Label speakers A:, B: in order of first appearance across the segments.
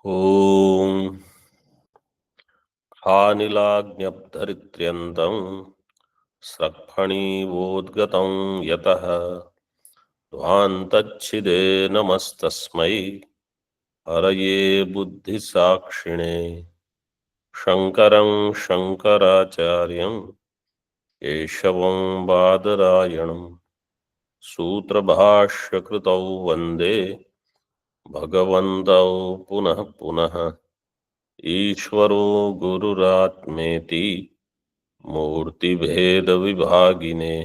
A: ॐ हानिलाग्न्यब्धरित्र्यन्तं स्रक्फणीवोद्गतं यतः ध्वान्तच्छिदे नमस्तस्मै हरये बुद्धिसाक्षिणे शङ्करं शङ्कराचार्यं केशवं बादरायणं सूत्रभाष्यकृतौ वन्दे भगवन्तौ पुनः पुनः ईश्वरो गुरुरात्मेति मूर्तिभेदविभागिने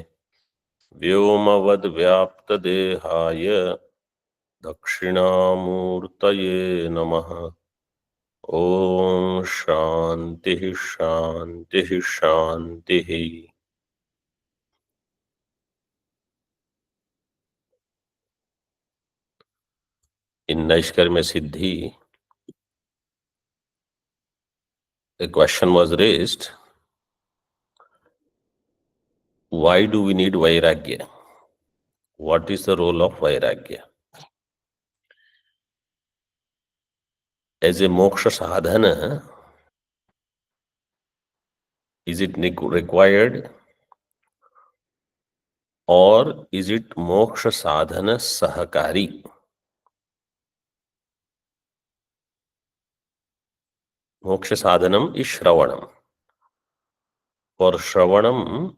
A: व्योमवद्व्याप्तदेहाय दक्षिणामूर्तये नमः। ॐ शान्तिः शान्तिः शान्तिः। In Naishkarmya Siddhi, a question was raised: why do we need Vairagya? What is the role of Vairagya? As a moksha sadhana, is it required, or is it moksha sadhana sahakari? Moksha sadhanam is Shravanam. For Shravanam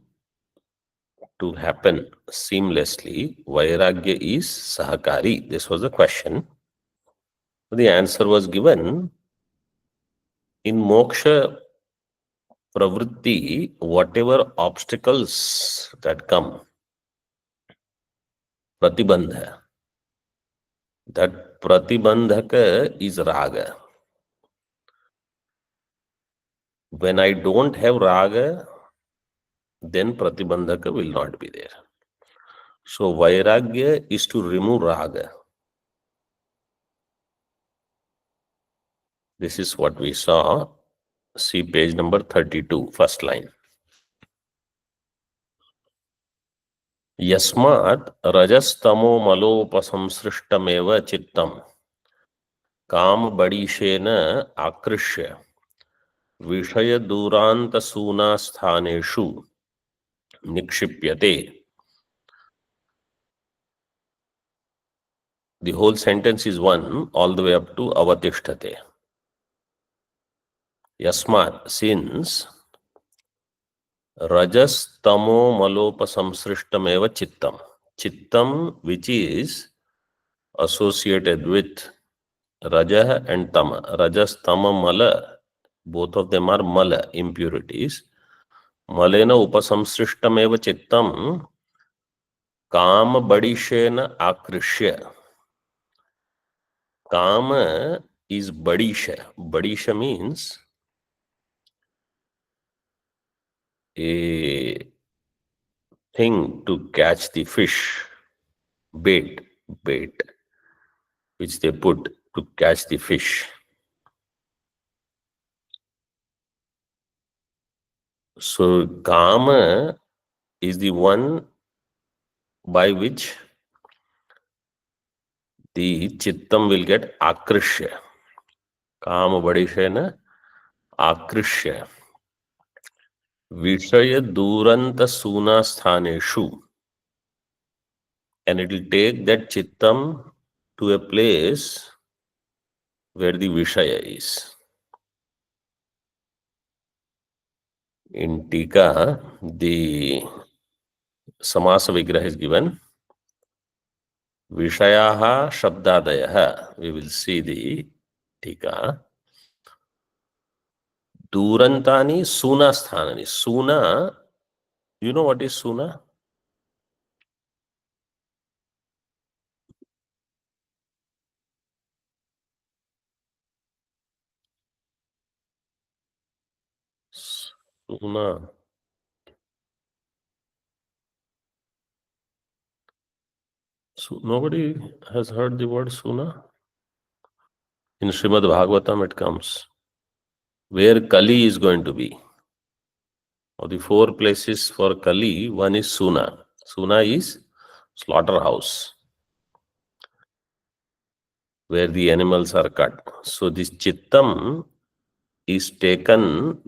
A: to happen seamlessly, Vairagya is Sahakari. This was the question. The answer was given. In Moksha Pravritti, whatever obstacles that come, Pratibandha, that Pratibandhaka is Raga. When I don't have Raga, then Pratibandhaka will not be there. So Vairagya is to remove Raga. This is what we saw. See page number 32, first line. यस्मात् रजस्तमो मलोपसंसृष्टमेव चित्तम कामबडीशेन आकृष्य विषय दूरांत सूना स्थानेषु निक्षिप्यते. The whole sentence is one all the way up to avatishthate. Yasmat, since rajas tamo malopasamsrishtam eva chittam. Chittam, which is associated with raja and tama. Rajas, tama, mala, both of them are mala, impurities. Malena upasamsrishtam eva chittam kama badishena akrishya. Kama is badisha. Badisha means a thing to catch the fish, bait, which they put to catch the fish. So Kama is the one by which the Chittam will get Akrishya. Kama Badishena Akrishya. Vishaya Duranta Suna Sthaneshu. And it will take that Chittam to a place where the Vishaya is. In Tika, the Samasa Vigraha is given. Vishayaha Shabdadayaha. We will see the Tika. Durantani Suna Sthanani. Suna, you know what is Suna? Suna. So nobody has heard the word Suna? In Srimad Bhagavatam it comes. Where Kali is going to be. Of the four places for Kali, one is Suna. Suna is slaughterhouse. where the animals are cut. So this chittam is taken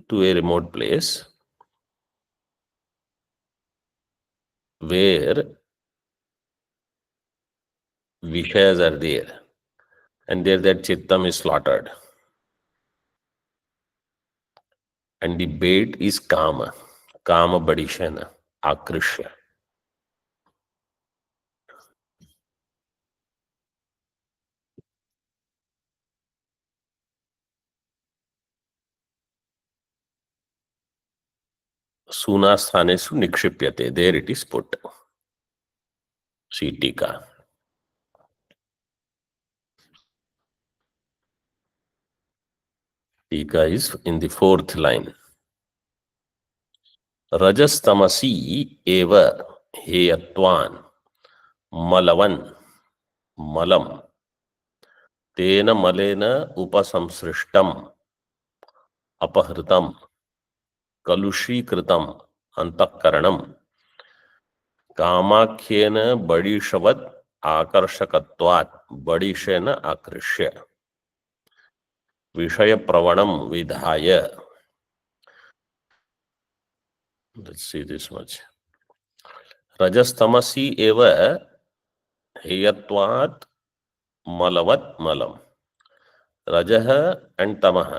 A: to a remote place where vishayas are there, and there that chittam is slaughtered. And the bait is kama, kama badishana, akrishya. Suna sthanesu nikshipyate, there it is put. See tika. Tika is in the fourth line. Rajastamasi eva heyatvan malavan malam tena malena upasamsrishtam अपहृतम कलुषीकृतम अंतःकरणम कामाख्येन बड़ीशवत् आकर्षकत्वात् बड़ीशेन आकृष्य विषय प्रवणम विधाय. Let's see this much. रजस्तमसी एव हेयत्वात् मलवत् मलम. रजः and तमः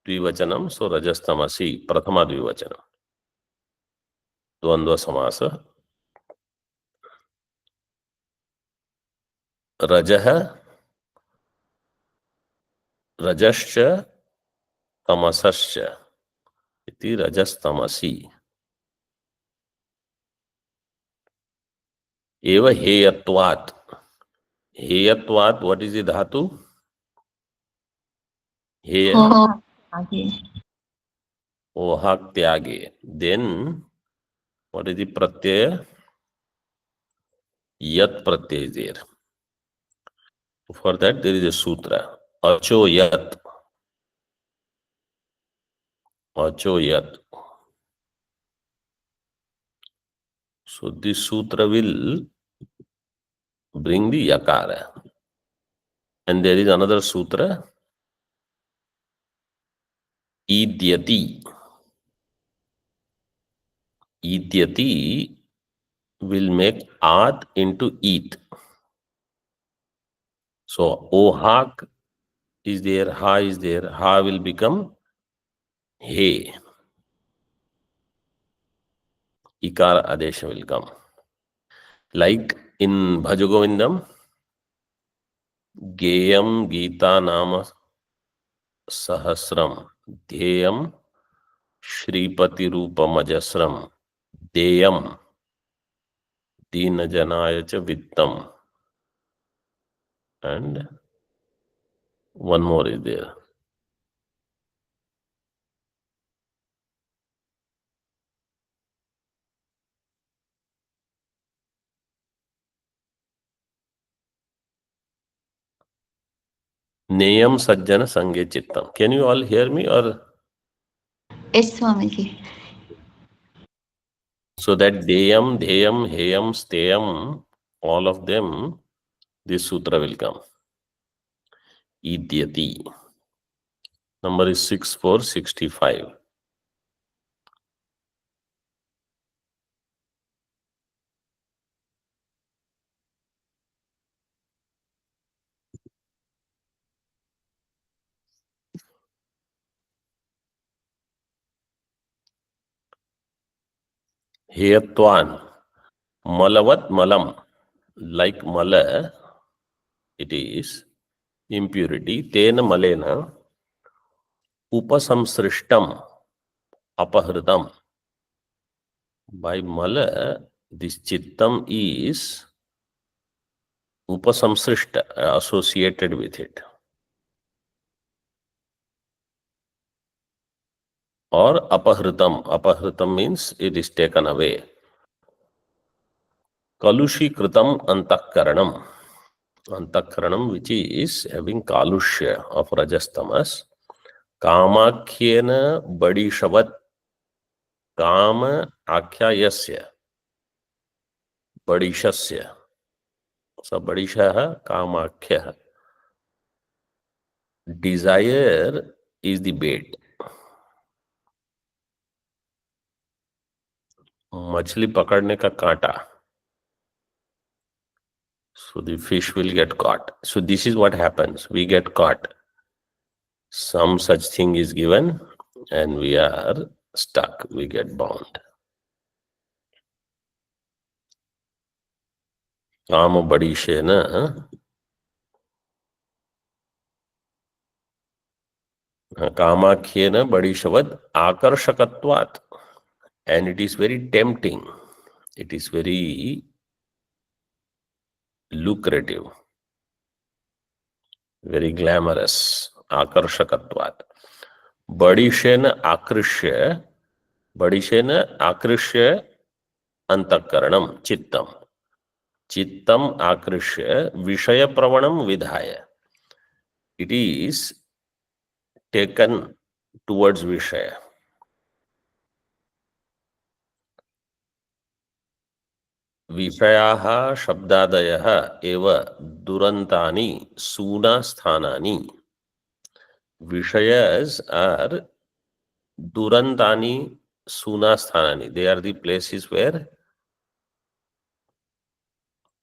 A: द्विवचनम, so रजस्तमसी प्रथमा द्विवचनम, द्वंद्व समास. रजः रजश्च तमसश्च इति रजस्तमसी एव हेयत्वात्. हेयत्वात्, what is the dhatu? Heya. Ohak tyage. Then what is the pratyaya? Yat pratyaya is there. For that there is a sutra. Acho yat. Acho yat. So this sutra will bring the yakara. And there is another sutra. Idyati. Idyati will make at into eat. So ohak is there, ha is there, ha will become he. Ikara adesha will come. Like in Bhajagovindam, Geyam Gita Nama Sahasram, Dheyam Shripati Rupam Ajasram, Deyam Dina Janaya Cha Vittam. And one more is there. Neyam Sajjana Sange Chittam. Can you all hear me or?
B: Yes, Swamiji.
A: So that Deyam, Dheyam, Heyam, Steyam, all of them, this sutra will come. Idyati. Number is 6465. Heyatvan. Malavat malam. Like mala, it is impurity. Tena malena. Upasamsrishtam. Apahritam. By mala, this chittam is upasamsrishta, associated with it. Or apahritam. Apahritam means it is taken away. Kalushi kritam antakaranam. Antakaranam, which is having kalushya of rajastamas. Kamakhyena badishavat. Kama akhyayasya. Badishasya. Sabadishah Kamakhyah. Desire is the bait. मछली पकड़ने का कांटा. So the fish will get caught. So this is what happens. We get caught. Some such thing is given and we are stuck. We get bound. काम बड़ीशेन कामाख्येन बड़ीशवद आकर्षकत्वात्. And it is very tempting. It is very lucrative. Very glamorous. आकर्षकत्वात्. बड़ीशेन आकृष्य अंतःकरणम चित्तम. चित्तम आकृष्य विषय प्रवणम विधाय. It is taken towards विषय. विषयाः शब्दादयः एव दुरन्तानि सूनास्थानानि. Vishayas are durantani sunasthanani. They are the places where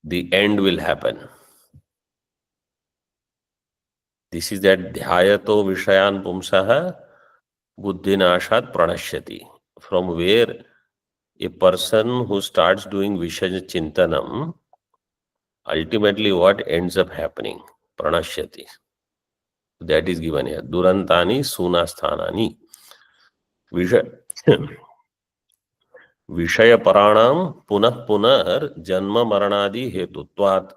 A: the end will happen. This is that dhyayato vishayan pumsaha buddhinashat pranashyati. From where a person who starts doing vishaya chintanam, ultimately what ends up happening? Pranashyati. That is given here. Durantani sunasthanani. विषय पराणाम पुनः पुनर् जन्म मरणादि हेतुत्वात्.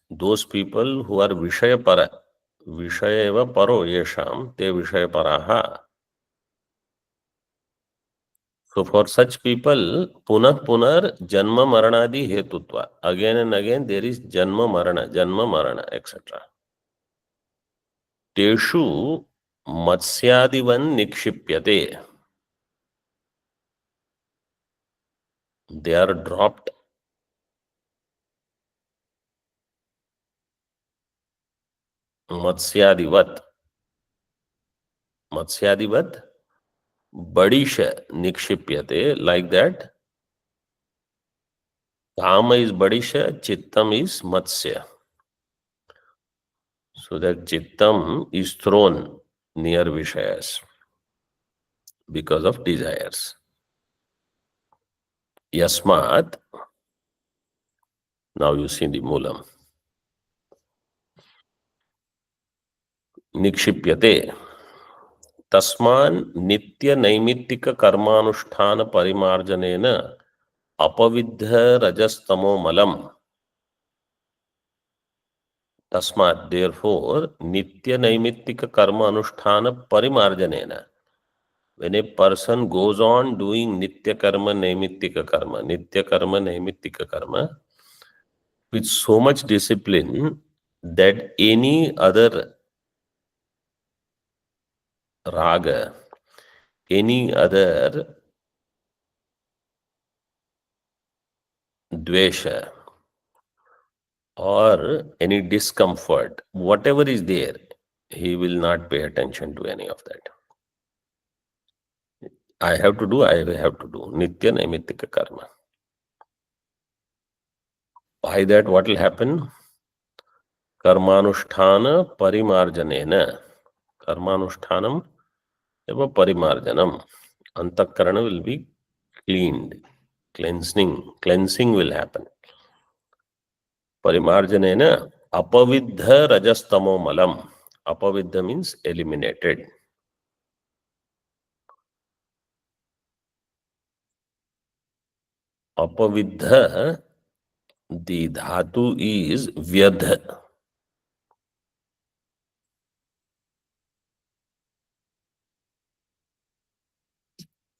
A: Those people who are विषय पर, विषय एव परो येषाम ते विषय पराः. So for such people पुनः पुनर् जन्म मरणादि हेतुत्वात्. Again and again there is जन्म मरण etc. तेषु मत्स्यादिवन् निक्षिप्यते. They are dropped. मत्स्यादिवत् बड़ीश निक्षिप्यते. Like that, Kama is Badisha, Chittam is Matsya. So that Chittam is thrown near Vishayas because of desires. Yasmat, now you see the Moolam. Nikshipyate. Tasman Nitya Naimittika Karmanusthana Parimarjanena Apavidha Rajastamo Malam. Tasmat, therefore, Nitya Naimittika Karma Anusthana Parimarjanena. When a person goes on doing Nitya Karma, Naimittika Karma, with so much discipline that any other raga, any other dvesha, or any discomfort, whatever is there, he will not pay attention to any of that. I have to do. Nitya Naimittika Karma. By that, what will happen? Karmanusthana Parimarjanena. Karmanushtanam eva Parimarjanam. Antakarana will be cleaned. Cleansing will happen. Parimarjanena Apavidha Rajastamo Malam. Apavidha means eliminated. Apavidha, the dhatu is vyadha.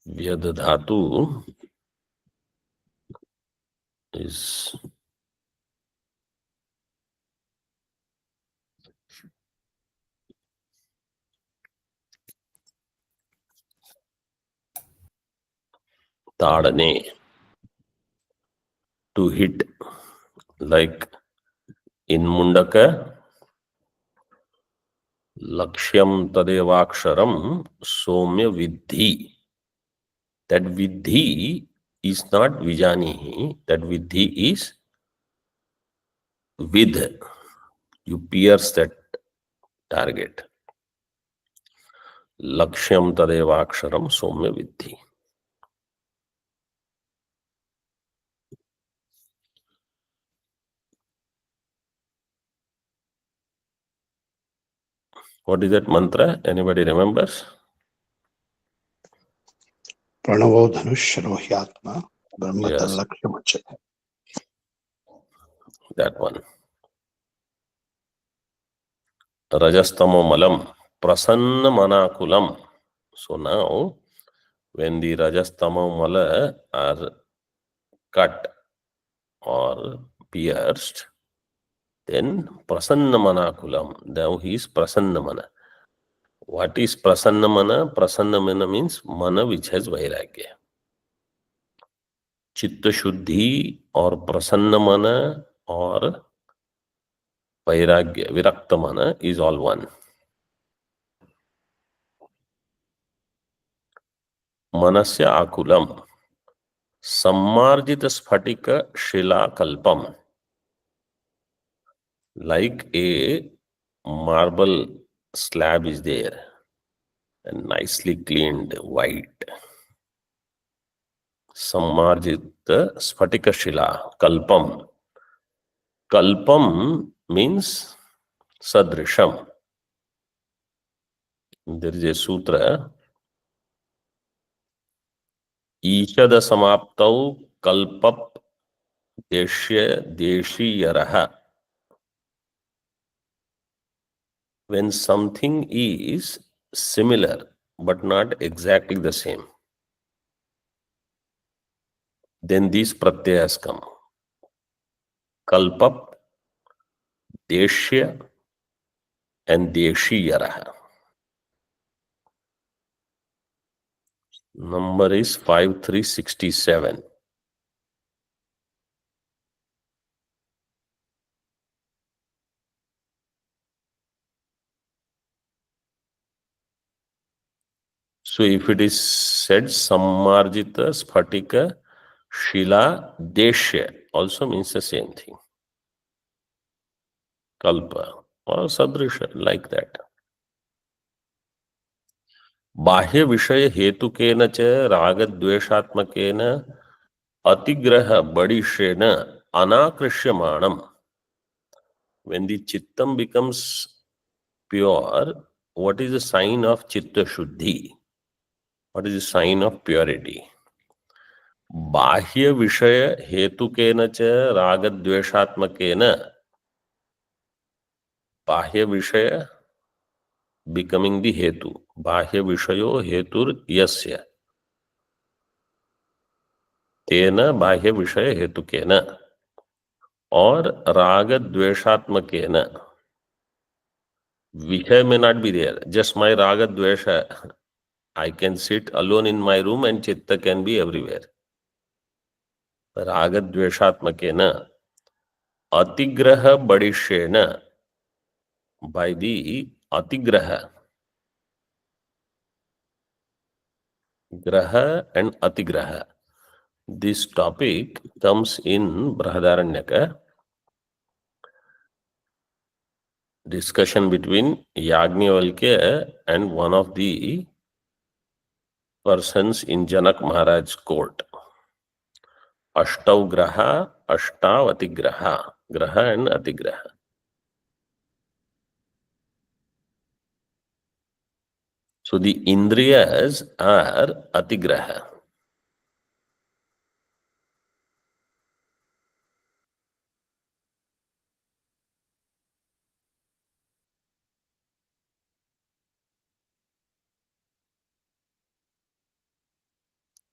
A: Vyadha dhatu is tadane. to hit, like in Mundaka, Lakshyam Tadevaksharam Somya Vidhi. That Vidhi is not Vijanihi, that Vidhi is with. You pierce that target. Lakshyam Tadevaksharam Somya Vidhi. What is that mantra? Anybody remembers?
C: Pranavo Dhanusharo Hyatma Brahmata
A: Yes,
C: Lakshya.
A: that one. Rajastamo malam prasanna manakulam. So now, when the Rajastamo mala are cut or pierced, then prasanna manakulam. Now he is prasanna mana. What is prasanna mana? Prasanna mana means mana which has vairagya. Chitta shuddhi or prasanna mana or vairagya, virakta mana is all one. Manasya akulam. Sammarjita sphatika shila kalpam. Like a marble slab is there and nicely cleaned white. Sammarjita sphatika shila kalpam. Kalpam means sadrisham. There is a sutra. Ishada samaptau kalpap deshya deshiyaraha. When something is similar but not exactly the same, then these pratyayas come. Kalpap, deshya, and deshiyaraha. Number is 5367. So if it is said sammarjita sphatika shila deshya, also means the same thing. Kalpa or sadrisha, like that. बाह्य विषय हेतुकेन च रागद्वेषात्मकेन atigraha badishena anakrishyamaanam. When the chittam becomes pure, what is the sign of chitta shuddhi? What is the sign of purity? Bahya vishaya hetukena cha ragadveshatmakena. Bahya vishaya becoming the hetu. Bahya vishayo hetur yasya. Tena bahya vishaya hetukena. Or ragadveshatmakena. Vishaya may not be there. Just my raga dvesha. I can sit alone in my room and chitta can be everywhere. Raga dveshatmakena. Atigraha badishena. By the atigraha. Graha and atigraha. This topic comes in Brahadaranyaka. Discussion between Yagnavalkya and one of the persons in Janak Maharaj's court. Ashtav graha, ashtav atigraha. Graha and atigraha. So the indriyas are atigraha.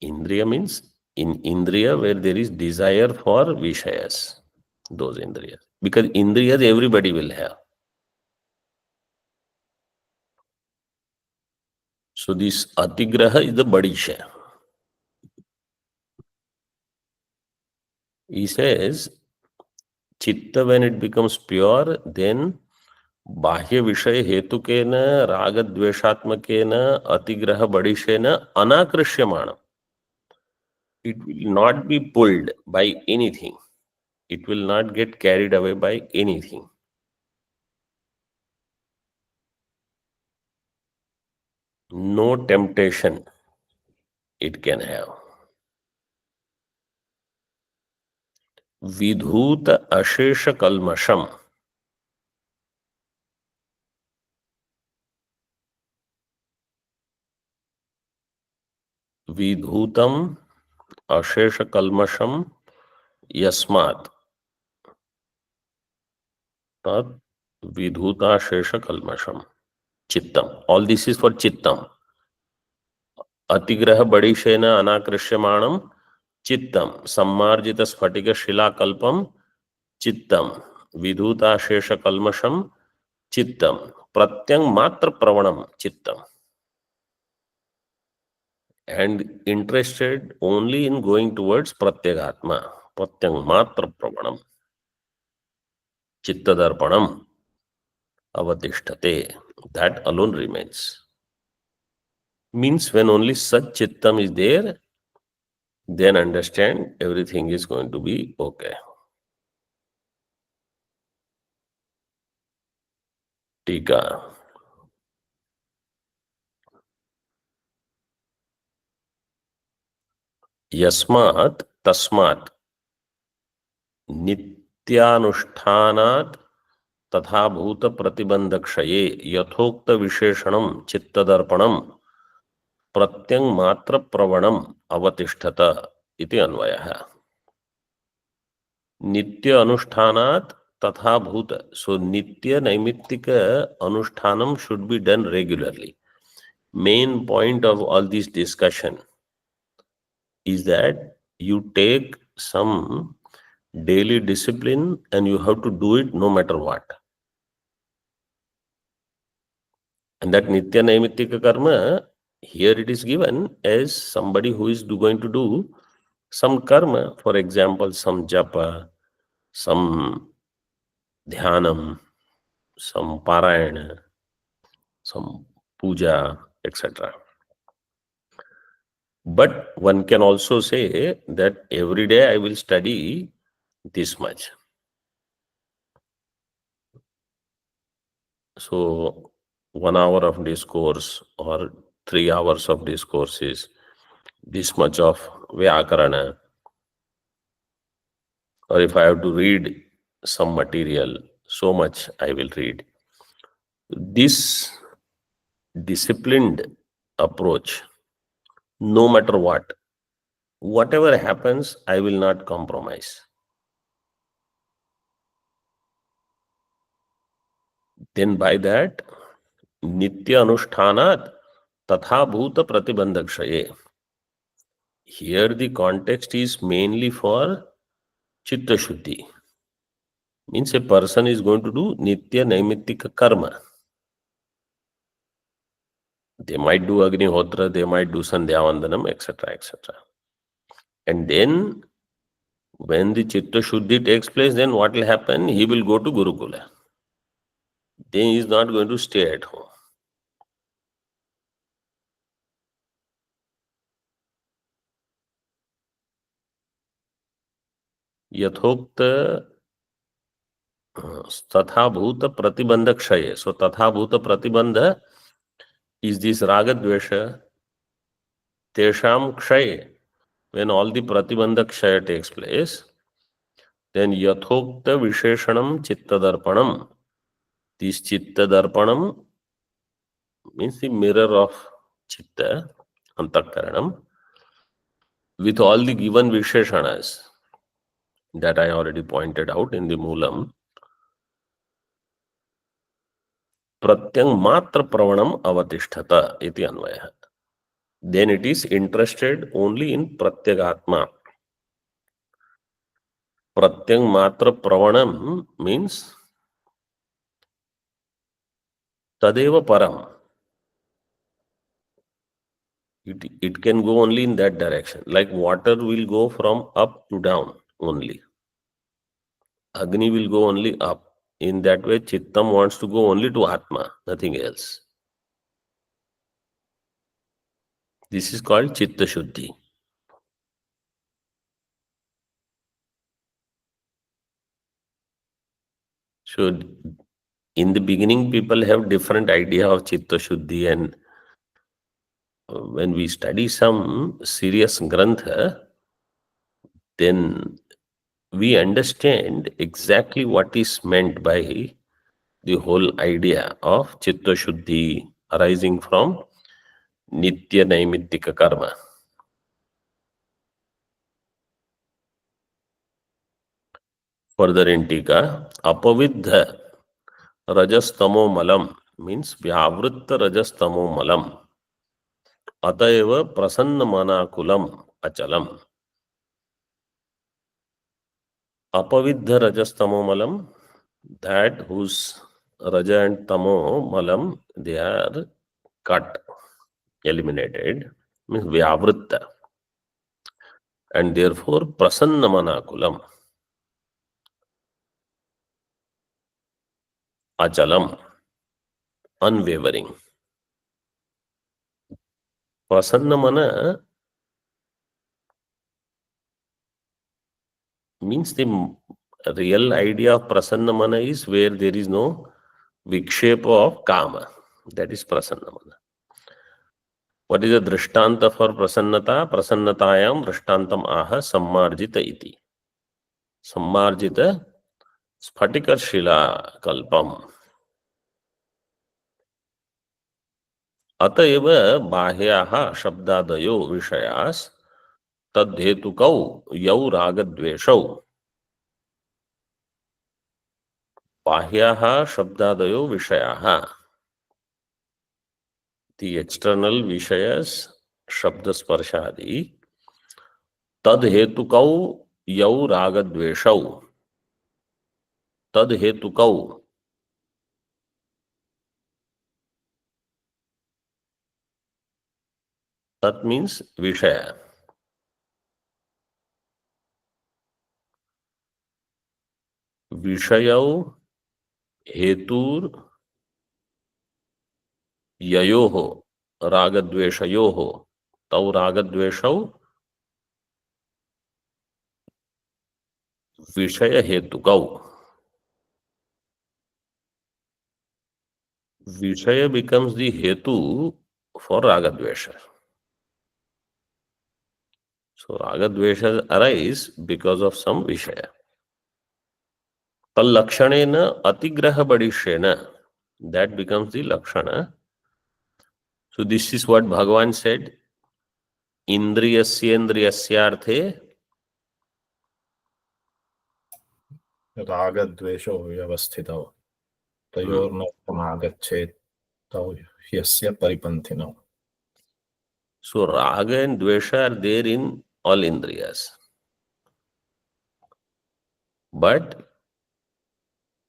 A: Indriya means in indriya where there is desire for vishayas. Those indriyas. Because indriyas everybody will have. So this atigraha is the badisha. He says, chitta, when it becomes pure, then बाह्य विषय हेतुकेन रागद्वेषात्मकेन अतिग्रह बडिशेन अनाकृष्यमाणम्. It will not be pulled by anything. It will not get carried away by anything. No temptation it can have. Vidhut ashesha kalmasham. Vidhutam ashesha kalmasham yasmat. Tat vidhuta ashesha kalmasham. Chittam. All this is for chittam. Atigraha badishena anakrishyamaanam chittam. Sammarjita sphatika shilakalpam chittam. Vidhuta ashesha kalmasham chittam. Pratyang matra pravanam chittam. And interested only in going towards pratyagatma. Pratyang matra pravanam. Chittadarpanam avatisthate. That alone remains. Means when only such chittam is there, then understand everything is going to be okay. Tika. Yasmat tasmat nityanushthanat तथा भूत प्रतिबंधक्षये यथोक्त विशेषणम चित्तदर्पणम प्रत्यंग मात्र प्रवणम अवतिष्ठत इति अन्वयः. नित्य अनुष्ठानात् तथा भूत. So nitya naimittika anushtanam should be done regularly. Main point of all this discussion is that you take some daily discipline and you have to do it no matter what. And that nitya naimittika karma, here it is given as somebody who is going to do some karma, for example, some japa, some dhyanam, some parayana, some puja, etc. But one can also say that every day I will study this much. So 1 hour of discourse or 3 hours of discourse is this much of Vyakarana. Or if I have to read some material, so much I will read. This disciplined approach, no matter what, whatever happens, I will not compromise. Then by that, nitya anushtanat tatha bhuta pratibandhakshaye. Here the context is mainly for chitta shuddhi. Means a person is going to do nitya naimittika karma. They might do Agnihotra, they might do Sandhyavandanam, etc., etc. And then, when the Chitta Shuddhi takes place, then what will happen? He will go to Gurukula. Then he is not going to stay at home. Yathokta Tatha Bhuta Pratibandha Kshaye. So Tatha Bhuta Pratibandha is this Ragadvesha Tesham Kshaye. When all the Pratibandha Kshaya takes place, then Yathokta Visheshanam Chitta Darpanam. This Chitta Darpanam means the mirror of Chitta, Antakaranam, with all the given Visheshanas that I already pointed out in the Moolam. Pratyang matra pravanam avatisthata iti anvaya. Then it is interested only in pratyagatma. Pratyang matra pravanam means tadeva param. It can go only in that direction. Like water will go from up to down. only. Agni will go only up. In that way, Chittam wants to go only to Atma, nothing else. This is called Chitta Shuddhi. So, in the beginning, people have different idea of Chitta Shuddhi, and when we study some serious grantha, then we understand exactly what is meant by the whole idea of Chitta Shuddhi arising from Nitya Naimittika Karma. Further in Tika, Apavidha Rajastamo Malam means Vyavritta Rajastamo Malam. Atayeva Prasanna Manakulam Achalam. Apavidha Rajastamo Malam, that whose Raja and Tamo Malam, they are cut, eliminated, means Vyavritta. And therefore Prasanna Manakulam. Achalam, unwavering. Prasanna Mana means the real idea of Prasanna Mana is where there is no vikshepa of Kama. That is Prasanna Mana. What is the drishtanta for Prasannata? Prasannatayam drishtantam aha sammarjita iti. Sammarjita Sphatikar Shila Kalpam. अतएव बाह्याः शब्दादयो विषयास् तद्धेतुकौ यौ रागद्वेषौ. बाह्याः शब्दादयो विषयाः, the external vishayas, shabda sparshadi, tadhetukau yau ragadveshau. Tadhetukau, that means vishaya. Vishayau hetur yayoho ragadveshayoho. Tau ragadveshau vishaya hetukau. Vishaya becomes the hetu for ragadvesha. So ragadvesha arise because of some vishaya. Lakshanena atigraha badishena, that becomes the lakshana. So this is what Bhagavan said. Indriyasyendriyasyarthe
D: रागद्वेषो व्यवस्थितौ तयोर्नोक्तमागच्छेत् तौ ह्यस्य परिपन्थिनौ.
A: So raga and dvesha are there in all indriyas. But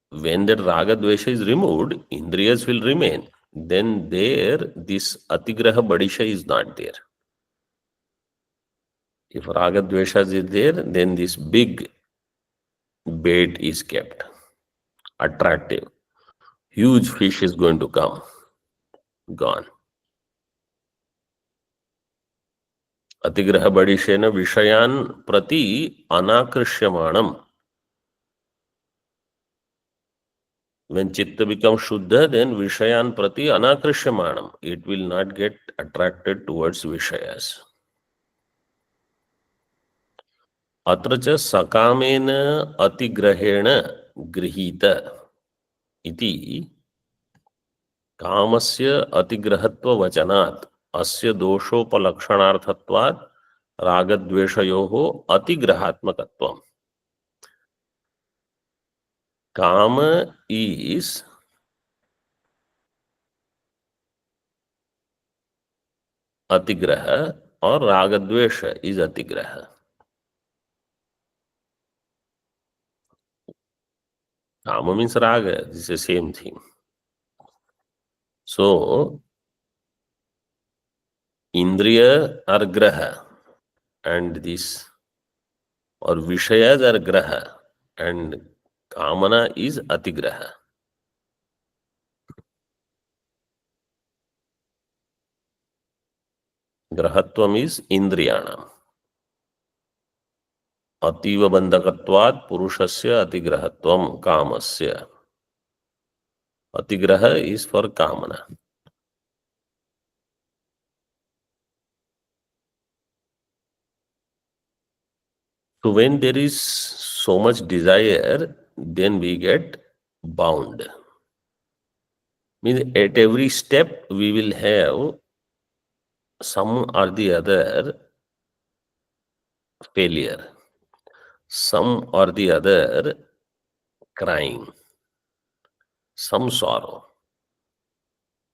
A: when that raga dvesha is removed, indriyas will remain. Then there, this atigraha badisha is not there. If raga dvesha is there, then this big bait is kept. Attractive. Huge fish is going to come. Gone. Atigraha badishena vishayan prati anakrisyamanam. When chitta becomes shuddha, then vishayan prati anakrisyamanam. It will not get attracted towards vishayas. Atra cha sakamena atigrahena grihita iti कामस्य अतिग्रहत्व वचनात् अस्य दोषोपलक्षणार्थत्वात् रागद्वेषयोः अतिग्रहात्मकत्वम्. काम is atigraha or ragadvesha is atigraha. Kama means raga, this is the same thing. So, Indriya are graha and this और विषयज are ग्रह and कामना is अतिग्रह. ग्रहत्वम is इंद्रियाणाम. अतीव बंधकत्वात् पुरुषस्य अतिग्रहत्वम कामस्य. अतिग्रह is for kamana. So when there is so much desire, then we get bound. Means at every step we will have some or the other failure, some or the other crying, some sorrow.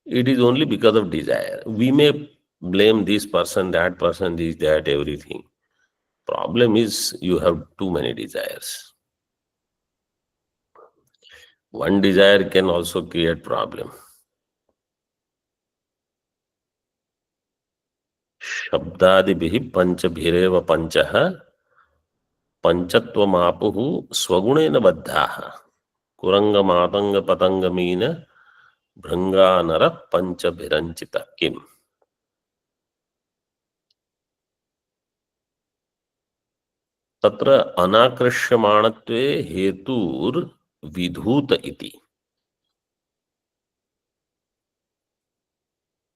A: It is only because of desire. We may blame this person, this, that, everything. Problem is you have too many desires. One desire can also create problem. शब्दादिभिः पंचभिरेव पंचः पंचत्वमापुः स्वगुणेन बद्धाः कुरंगमातंग पतंगमीन भृंगानर पंचभिरंचितः किम्. तत्र अनाकृष्यमाणत्वे हेतुर विधूत इति.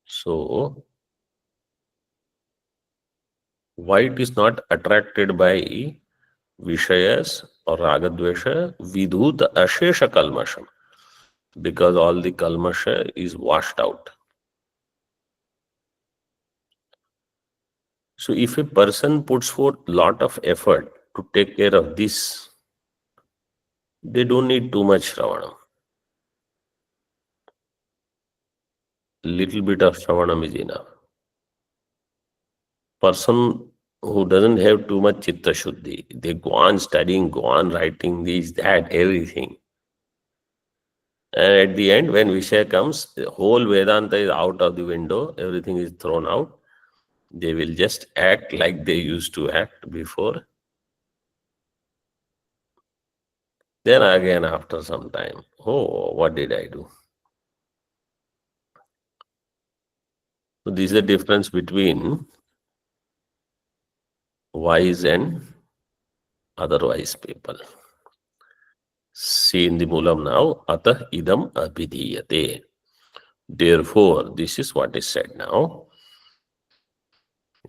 A: So why it is not attracted by Vishayas or Ragadvesha? Vidhuta ashesha kalmasham. Because all the kalmasha is washed out. So if a person puts forth lot of effort to take care of this, they don't need too much Shravanam. Little bit of Shravanam is enough. Person who doesn't have too much Chitta Shuddhi, they go on studying, go on writing this, that, everything. And at the end, when Vishaya comes, the whole Vedanta is out of the window, everything is thrown out. They will just act like they used to act before. Then again, after some time, oh, what did I do? So this is the difference between wise and otherwise people. See in the Moolam now, atah idam abhidhiyate. Therefore, this is what is said now.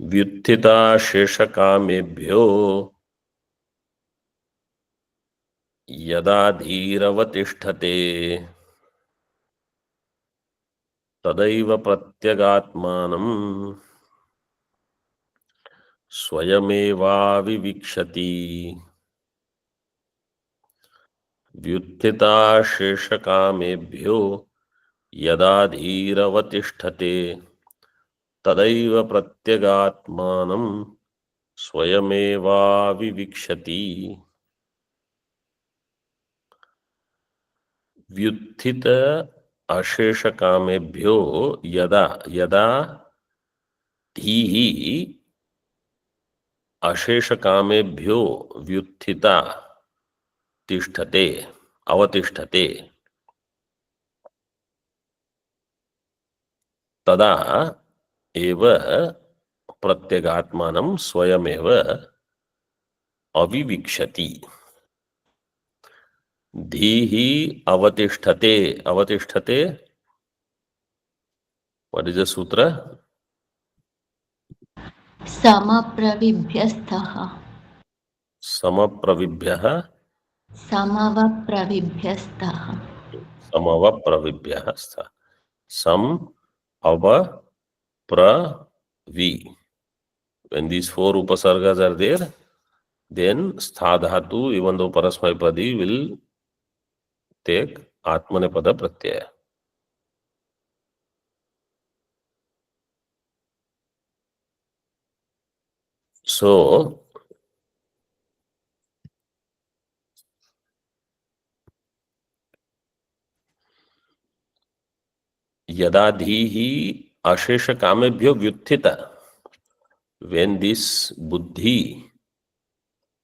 A: Vyuttita sheshakamebhyo yada dhiravatishthate tadaiva pratyagatmanam swayameva vivikshati. Vyuttita sheshakamebhyo yada dhiravatishthate tadaiva pratyagatmanam swayameva vivikshati. Vyuttita ashesha kamebhyo yada dhihi ashesha kamebhyo vyuttita tishthate avatishthate tada eva pratyagatmanam swayameva avivikshati. Dhihi avatishthate. Avatishthate. What is the sutra?
B: Samapravibhyastha.
A: Samapravibhyah.
B: Samavapravibhyastha.
A: Samavapravibhyastha. Sam, ava, pra, vi. When these four upasargas are there, then stha dhatu, even though parasmaipadi, will take atmanepada pratyaya. So yada dhihi ashesha kamebhyo vyuttita. When this buddhi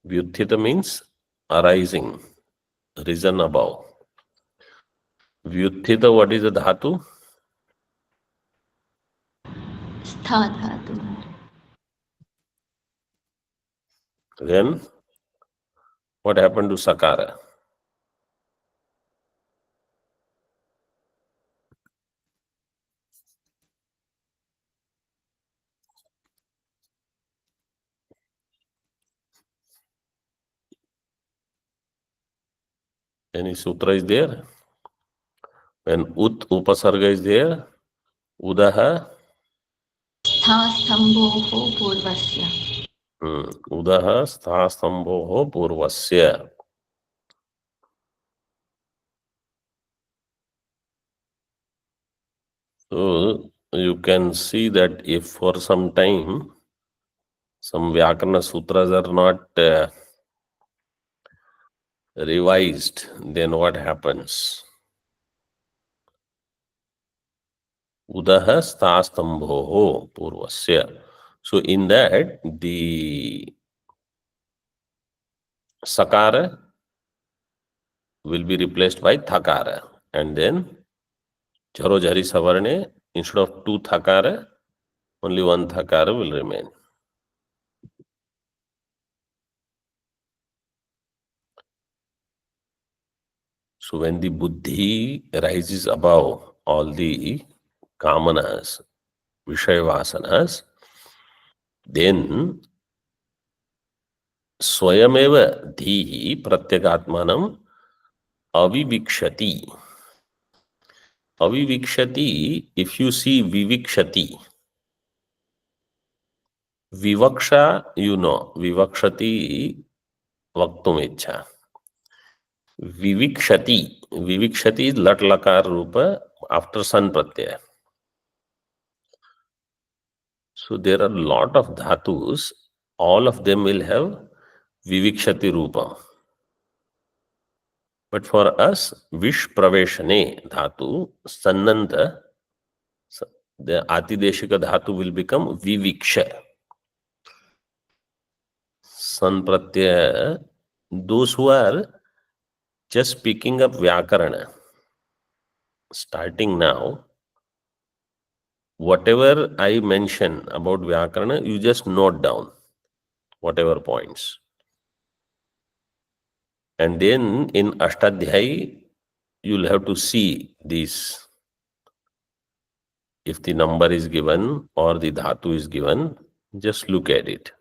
A: Vyuthita means arising, risen above. Vyuthita, what is the dhatu?
B: स्था धातु
A: Then what happened to sakara? Any sutra is there? When ut upasarga is there, udaha,
B: स्था स्तम्भोः पूर्वस्य
A: udaha sthastambhoho purvasya. So you can see that if for some time some Vyakarana sutras are not revised, then what happens? Udaha sthastambhoho purvasya. So in that, the sakara will be replaced by thakara, and then jharo jhari savarne, instead of two thakara, only one thakara will remain. So when the buddhi rises above all the kamanas, vishaya vasanas, then swayameva dhihi pratyakatmanam avivikshati. Avivikshati, if you see vivikshati, vivaksha, you know, vivakshati vaktum ichha. Vivikshati, vivikshati is lat lakar rupa after san pratyaya. So there are a lot of dhatus, all of them will have vivikshati rupa. But for us, vish praveshane dhatu, sannanta, the atideshika dhatu will become viviksha. San pratyaya, those who are just picking up Vyakarana, starting now, whatever I mention about Vyakarana, you just note down whatever points. And then in Ashtadhyayi, you'll have to see these. If the number is given or the dhatu is given, just look at it.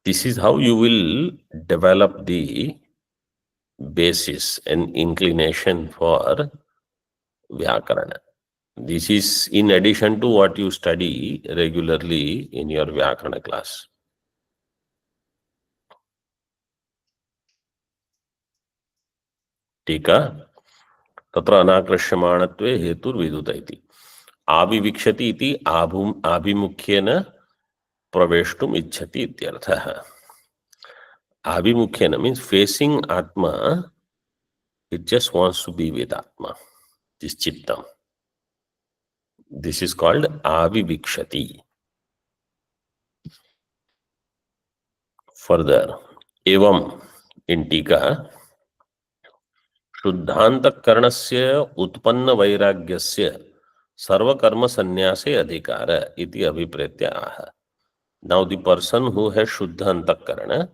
A: This is how you will develop the basis and inclination for Vyakarana. This is in addition to what you study regularly in your Vyakarana class. टीका तत्र अनाकृष्यमाणत्वे हेतुर्विदुत इति आविविक्षति इति आभिमुख्येन प्रवेष्टुम इच्छति इत्यर्थः. Avimukhena means facing Atma, it just wants to be with Atma, this Chittam. This is called Avivikshati. Further, Evam in Tika, Shuddhantakarnasya utpanna vairagyasya sarva karma sannyase adhikara iti abhipretya aha. Now the person who has Shuddhantakarna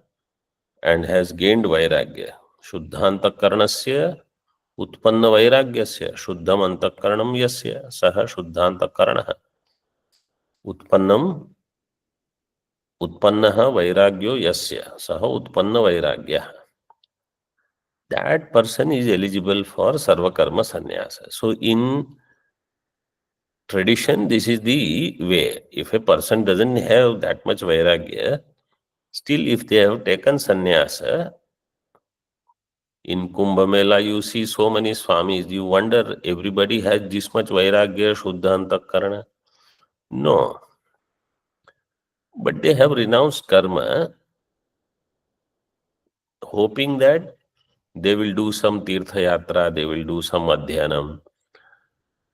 A: and has gained vairagya, Shuddhantakarnasya utpanna vairagyasya shuddham antakaranam yasya saha Shuddhantakaranah utpannaha vairagyo yasya saha utpanna vairagyah. That person is eligible for sarva karma sannyasa. So in tradition, this is the way. If a person doesn't have that much vairagya, still if they have taken sannyasa, in Kumbh Mela you see so many swamis, you wonder everybody has this much vairagya, Shuddha Antakarana. No. But they have renounced karma, hoping that they will do some Tirtha Yatra, they will do some Adhyanam.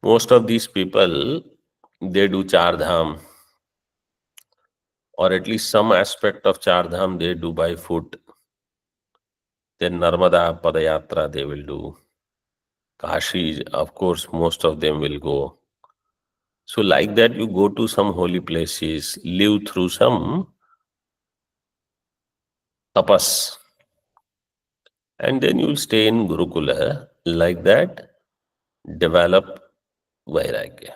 A: Most of these people, they do Char Dham. or at least some aspect of Char Dham they do by foot. Then Narmada Padayatra they will do. Kashi, of course, most of them will go. So like that, you go to some holy places, live through some tapas, and then you'll stay in Gurukula. Like that, develop Vairagya.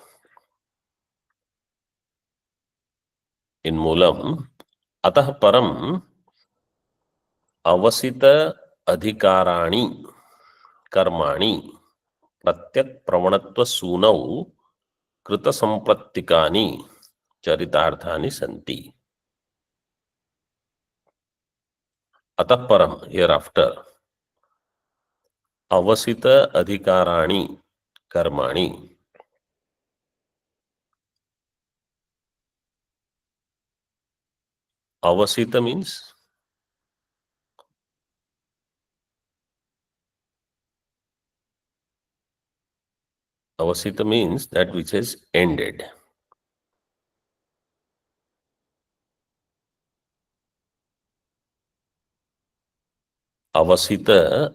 A: In Moolam, Atah Param Avasita Adhikarani Karmani Pratyak Pravanatva Sunau Krita Samprattikani Charitarthani Santi. Atah Param, hereafter, Avasita Adhikarani Karmani. Avasita means that which has ended. Avasita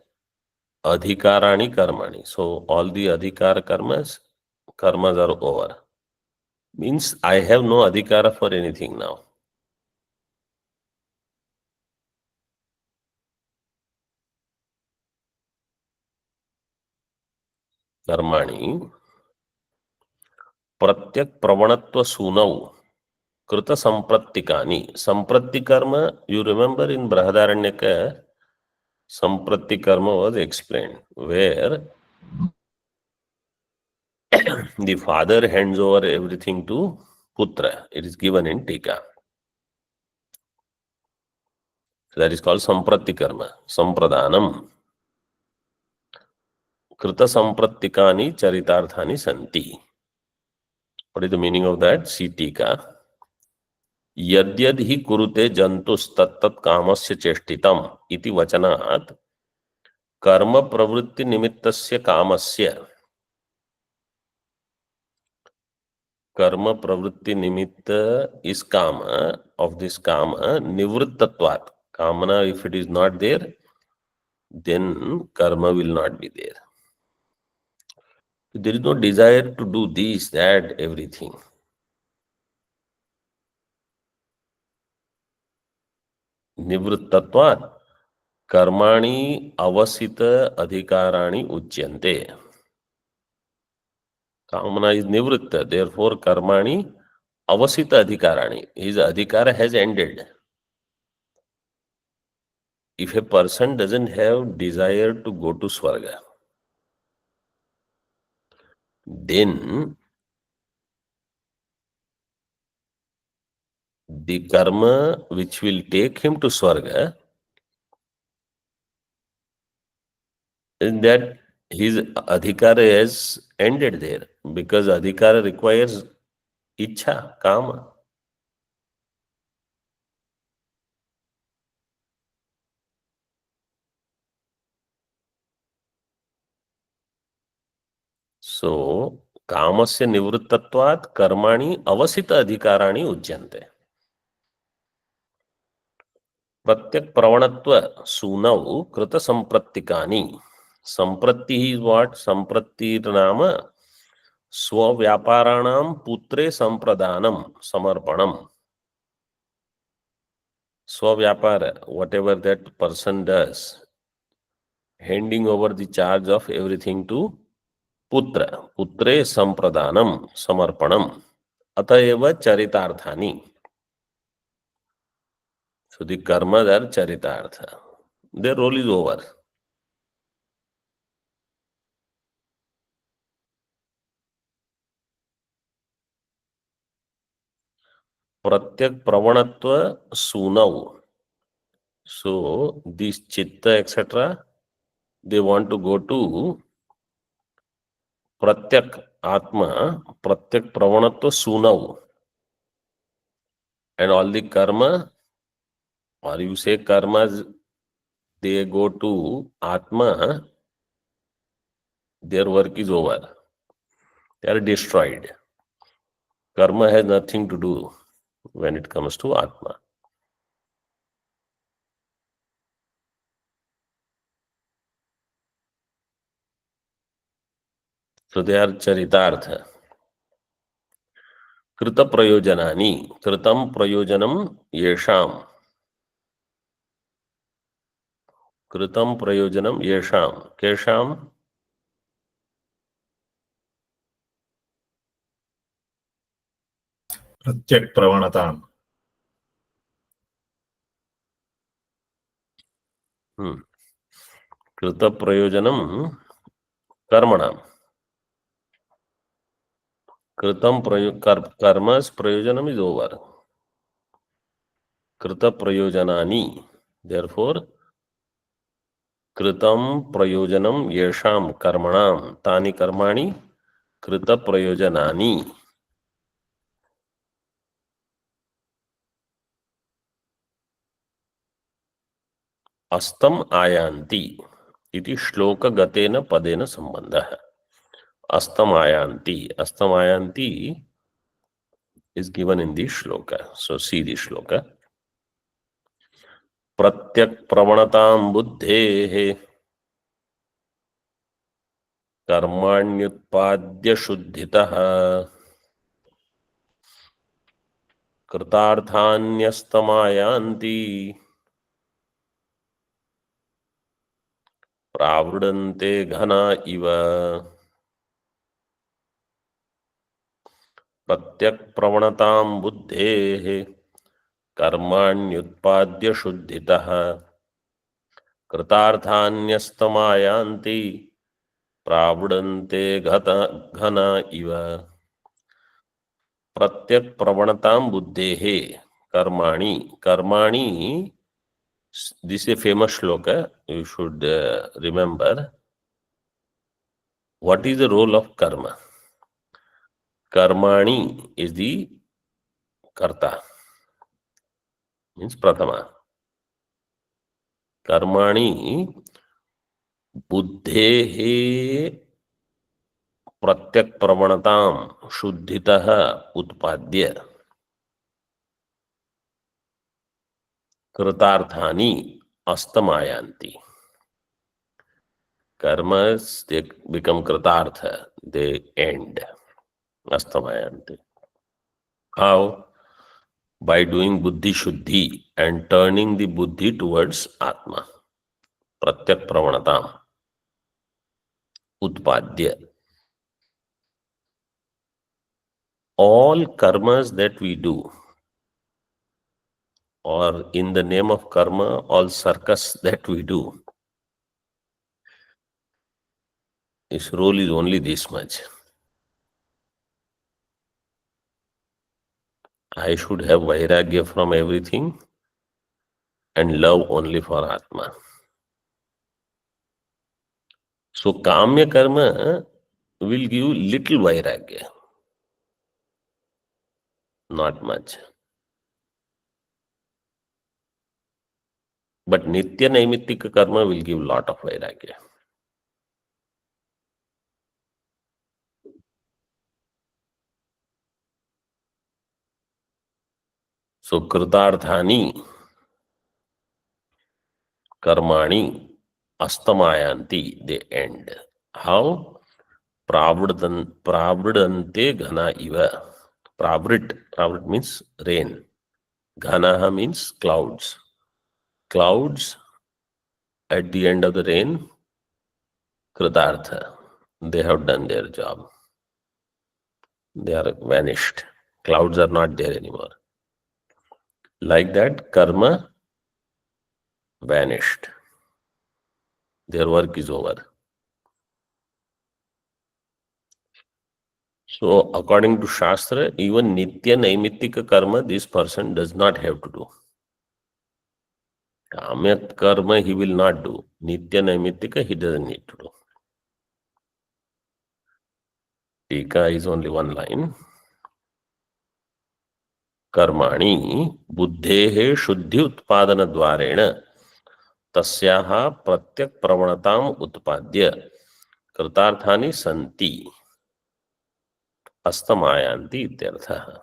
A: Adhikarani Karmani. So all the Adhikara karmas are over. Means I have no Adhikara for anything now. Karmani Pratyak Pravanatva Sunau Krita Samprattikani. Sampratti karma, you remember in Brahadaranyaka, Sampratti karma was explained, where the father hands over everything to Putra. It is given in Tika. So that is called Sampratti karma, Sampradanam. Krita Samprattikani Charitarthani Santi. What is the meaning of that? See Tika. Yadyad hi kurute jantus tattat kamasya cheshtitam iti vachanat karma pravritti nimittasya kamasya. Karma pravritti nimitta is kama, of this kama, nivrittatvat. Kamana, if it is not there, then karma will not be there. There is no desire to do this, that, everything. Nivrittatvat karmani avasita adhikarani uchyante. Kamana is nivritta, therefore karmani avasita adhikarani. His adhikara has ended. If a person doesn't have desire to go to Swarga, then the karma which will take him to Swarga, is that his adhikara has ended there, because adhikara requires ichha, kama. So, kamasya nivrittatvat karmani avasita adhikarani ujjante. Pratyak pravanatva sunau krita samprattikani. Samprati is what? Samprati nama swavyaparanam putre sampradanam samarpanam. Swavyapara, whatever that person does, handing over the charge of everything to Putra. Putre sampradanam samarpanam. Atayeva charitarthani. So the karmas are charitartha. Their role is over. Pratyak pravanatva sunau. So this chitta, etc., they want to go to Pratyak Atma, Pratyak Pravanatva Sunau. And all the karma, or you say karmas, they go to Atma, their work is over. They are destroyed. Karma has nothing to do when it comes to Atma. So they are charitartha. Krita prayojanani, kritam prayojanam yesham. Kritam prayojanam yesham. Kesham?
D: प्रत्यक् प्रवणताम्
A: Krita prayojanam karmanam. Kritam karma's prayojanam is over. Krita prayojanani. Therefore, कृतं प्रयोजनम येषाम कर्मणाम तानि कर्माणि कृत प्रयोजनानि. अस्तम आयान्ति इति श्लोकगतेन पदेन संबंधः. अस्तम आयान्ति is given in the shloka. So see the shloka. प्रत्यक् प्रवणतां बुद्धेः कर्माण्युत्पाद्य शुद्धितः कृतार्थान्यस्तमायान्ति प्रावृडन्ते घना इव. प्रत्यक् प्रवणतां बुद्धेः कर्माण्युत्पाद्य शुद्धितः कृतार्थान्यस्तमायान्ति प्रावृडन्ते घना इव. प्रत्यक् प्रवणतां बुद्धेः कर्माणि. This is a famous shloka. You should remember. What is the role of karma? Karmani is the karta, means prathama. Karmani बुद्धेः प्रत्यक् प्रवणतां शुद्धितः उत्पाद्य कृतार्थानि अस्तमायान्ति. Karmas, they become kritartha, they end. Astamayanti. How? By doing buddhi shuddhi and turning the buddhi towards Atma. Pratyak pravanatam. Utpadya. All karmas that we do, or in the name of karma, all circus that we do, its role is only this much. I should have vairagya from everything and love only for Atma. So kamya karma will give little vairagya, not much. But nitya naimittika karma will give lot of vairagya. So kritarthani karmani astamayanti, they end. How? Pravridante ghana iva. Pravrit means rain. Ghanaha means clouds. Clouds at the end of the rain, kritartha. They have done their job. They are vanished. Clouds are not there anymore. Like that, karma vanished. Their work is over. So, according to Shastra, even nitya naimittika karma, this person does not have to do. Kamya karma he will not do. Nitya naimittika he doesn't need to do. Tika is only one line. Karmani buddhehe shuddhi utpadana dvarena tasyaha pratyak pravanatam utpadya kritarthani santi astamayanti ityartha.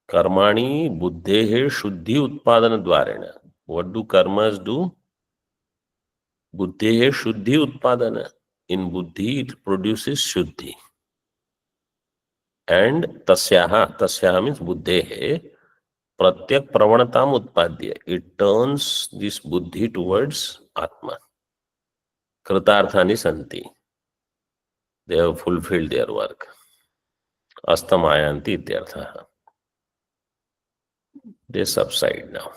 A: कर्माणि बुद्धेः शुद्धि उत्पादन द्वारेण. What do karmas do? Buddheः शुद्धि उत्पादन. In buddhi it produces shuddhi. And tasyaha means buddheः pratyak pravanatam utpadya. It turns this buddhi towards atma. Kritarthani santi. They have fulfilled their work. Astamayanti ityarthaha. They subside now.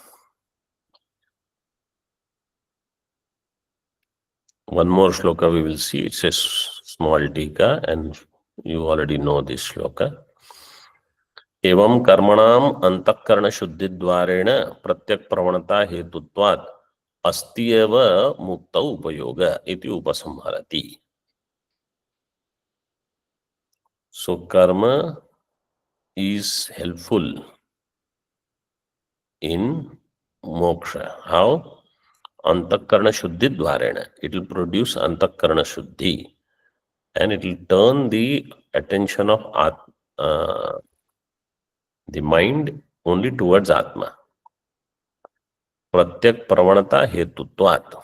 A: One more shloka we will see. It's a small tika and you already know this shloka. एवं कर्मणाम अंतःकरण शुद्धि द्वारेण प्रत्यक प्रवणता हेतुत्वात् अस्ति एव मुक्तौ उपयोग इति उपसंहरति. So karma is helpful in moksha. How? Antakarana shuddhi dvarena. It will produce antakarana shuddhi and it will turn the attention of the mind only towards atma. Pratyak pravanata hetutvat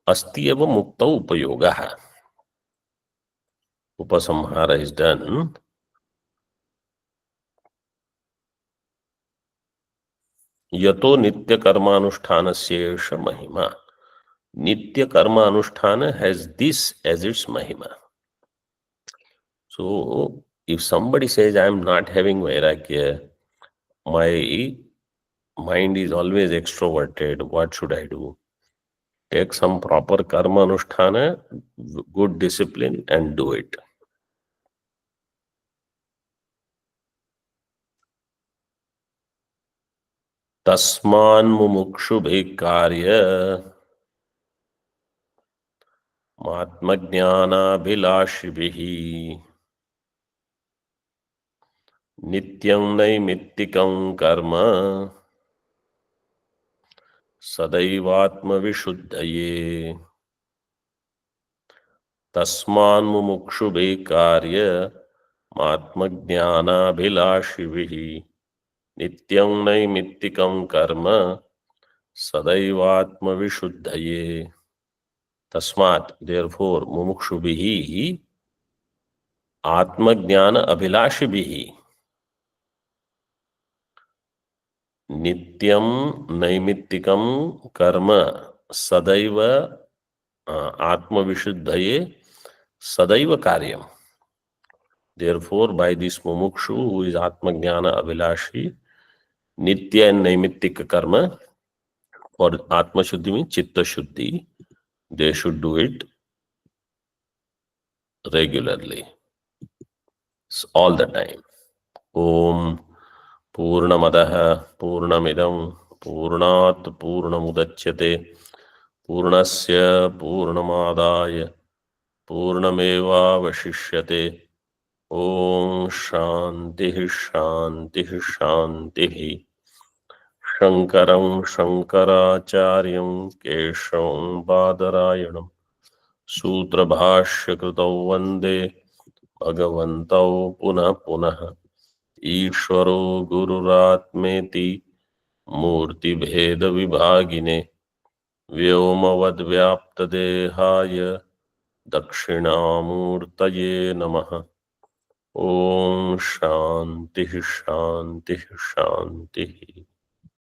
A: asti eva mukta upayogaha. Upasamhara is done. Yato nitya karma anushthanasya esha mahima. Nitya karma anusthana has this as its mahima. So, if somebody says, I am not having vairagya, my mind is always extroverted, what should I do? Take some proper karma anusthana, good discipline, and do it. Tasman mumukshubhe karya matmajnana bhilashibihi nityam naimittikam karma sadaivatma vishuddhaye. Tasman mumukshubhe karya matmajnana bhilashibihi nityam naimittikam karma sadaivatma vishuddhaye. Tasmat, therefore, mumukshubhihi atmajnana abhilashibihi nityam naimittikam karma sadaiva atma vishuddhaye sadaiva karyam. Therefore, by this mumukshu who is atmajnana abhilashi, nitya and naimittika karma, for atma shuddhi means chitta shuddhi, they should do it regularly, all the time. Om Purnamadaha Purnamidam Purnat Purnamudachyate Purnasya Purnamadaya Purnameva Vashishyate. Om Shanti Shanti Shanti. Shankaram Shankaracharyam Keshavam Badarayanam Sutra Bhashya Kritau Vande Bhagavantau Punah Punah Ishvaro Gururatmeti Murti Bheda Vibhagine Vyomavad Vyapta Dehaya Dakshinamurtaye Namaha. Om Shanti Shanti Shanti.